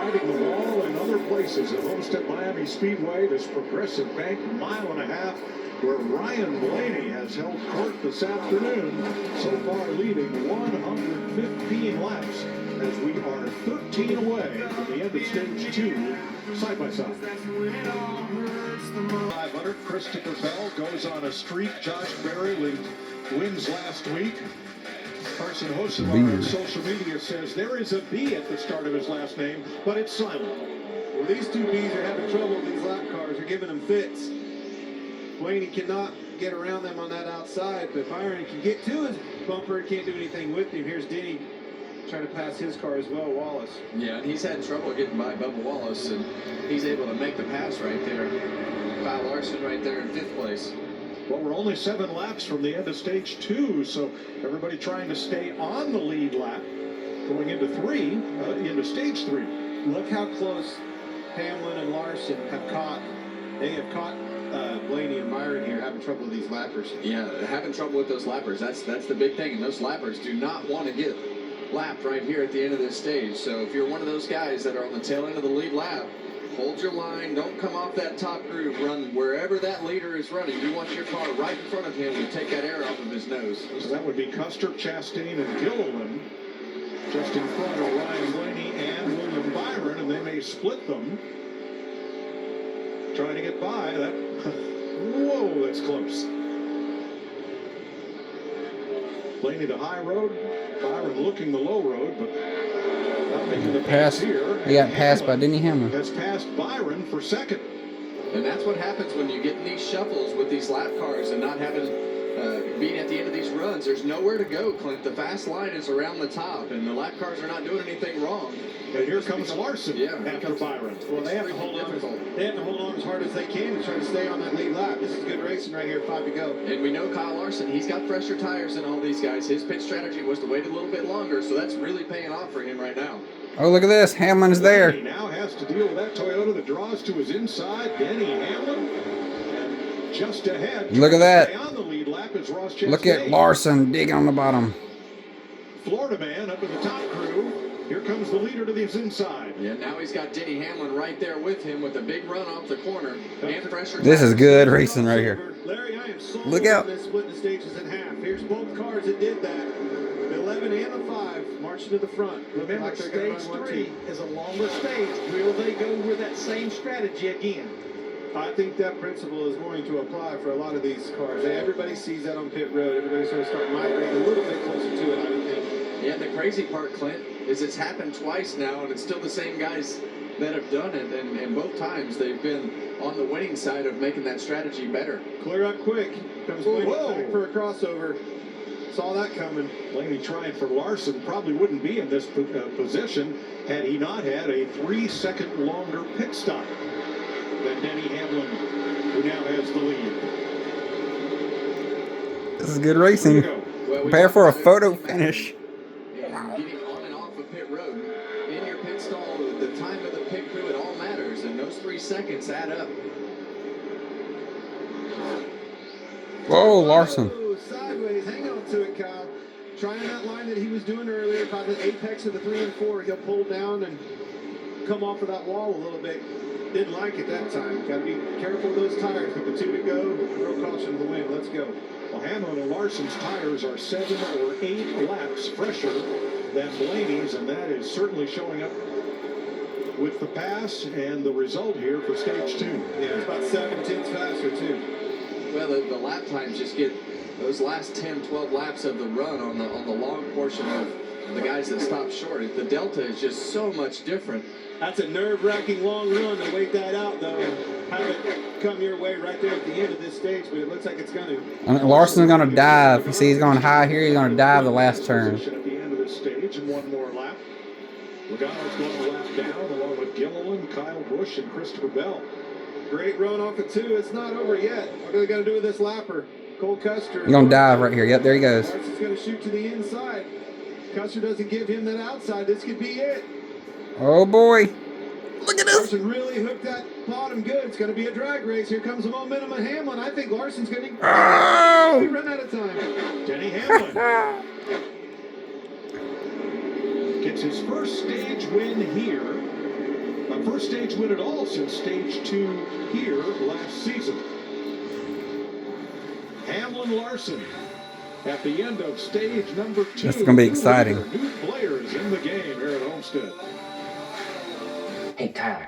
riding the wall in other places at Homestead Miami Speedway, this progressive bank, mile and a half, where Ryan Blaney has held court this afternoon, so far leading 115 laps as we are 13 away from the end of stage 2, side by side. 500, Christopher Bell goes on a streak. Josh Berry wins last week. Carson Hosen on social media says there is a B at the start of his last name, but it's silent. Well, these two Bs are having trouble with these lap cars. They're giving them fits. Blaney cannot get around them on that outside, but Byron can get to his bumper. He can't do anything with him. Here's Denny trying to pass his car as well, Wallace. Yeah, and he's had trouble getting by Bubba Wallace, and he's able to make the pass right there. Kyle Larson right there in 5th place. Well, we're only 7 laps from the end of stage 2, so everybody trying to stay on the lead lap going into stage 3. Look how close Hamlin and Larson have caught. They have caught Blaney and Byron here having trouble with these lappers. Yeah, having trouble with those lappers. That's the big thing, and those lappers do not want to get lapped right here at the end of this stage. So if you're one of those guys that are on the tail end of the lead lap, hold your line, don't come off that top groove, run wherever that leader is running. You want your car right in front of him to take that air off of his nose. So that would be Custer, Chastain, and Gilliland just in front of Ryan Blaney and William Byron, and they may split them. Trying to get by that. Whoa, that's close. Blaney the high road, Byron looking the low road, but not making the pass here. He got passed by Denny Hamlin. Has passed Byron for second. And that's what happens when you get in these shuffles with these lap cars and not having being at the end of these runs. There's nowhere to go, Clint. The fast line is around the top, and the lap cars are not doing anything wrong. And here comes Larson after Byron. Well, they have to hold on. They have to hold on as hard as they can to try to stay on that lead lap. This is good racing right here. 5 to go. And we know Kyle Larson. He's got fresher tires than all these guys. His pit strategy was to wait a little bit longer, so that's really paying off for him right now. Oh, look at this. Hamlin's there. He now has to deal with that Toyota that draws to his inside. Denny Hamlin. And just ahead. Look at that. On the lead lap is Ross Chastain. Look at Larson digging on the bottom. Florida man up in the top crew. Here comes the leader to his inside. Yeah, now he's got Denny Hamlin right there with him with a big run off the corner and fresher. This is good racing right here. Larry, I am so Look out. This splitting the stages in half. Here's both cars that did that. The 11 and the 5 marching to the front. Remember, like stage 3 is a longer stage. Will they go with that same strategy again? I think that principle is going to apply for a lot of these cars. Everybody sees that on pit road. Everybody's going to start migrating a little bit closer to it, I would think. Yeah, the crazy part, Clint, is it's happened twice now, and it's still the same guys that have done it, and both times they've been on the winning side of making that strategy better. Clear up quick. Comes Blaney back for a crossover. Saw that coming. Blaney trying for Larson. Probably wouldn't be in this position had he not had a 3-second longer pit stop than Denny Hamlin, who now has the lead. This is good racing. Prepare for a photo finish. Getting on and off of pit road. In your pit stall, the time of the pit crew, it all matters, and those 3 seconds add up. Whoa, Larson. Oh, sideways. Hang on to it, Kyle. Trying that line that he was doing earlier. By the apex of the 3 and 4, he'll pull down and come off of that wall a little bit. Didn't like it that time. Got to be careful with those tires. With the 2 to go, real caution to the wind. Let's go. Well, Hamlin and Larson's tires are 7 or 8 laps fresher than Blaney's, and that is certainly showing up with the pass and the result here for stage 2. Yeah, it's about 7 tenths faster, too. Well, the lap times just get those last 10, 12 laps of the run on the long portion of the guys that stop short. The delta is just so much different. That's a nerve-wracking long run to wait that out, though, and have it come your way right there at the end of this stage, but it looks like it's going to. Larson's going to dive. You see he's going high here. He's going to dive the last turn. At the end of this stage and one more lap. Logano's going to lap down along with Gilliland, Kyle Busch, and Christopher Bell. Great run off of 2. It's not over yet. What are they going to do with this lapper? Cole Custer. He's going to dive right here. Yep, there he goes. Larson's going to shoot to the inside. Custer doesn't give him that outside. This could be it. Oh, boy. Look at this. Larson really hooked that bottom good. It's going to be a drag race. Here comes the momentum of Hamlin. I think Larson's going to run out of time. Denny Hamlin gets his first stage win here First stage win at all since stage 2 here last season. Hamlin Larson at the end of stage number 2. This is gonna be exciting. New players in the game here at Homestead. Hey, Tyler.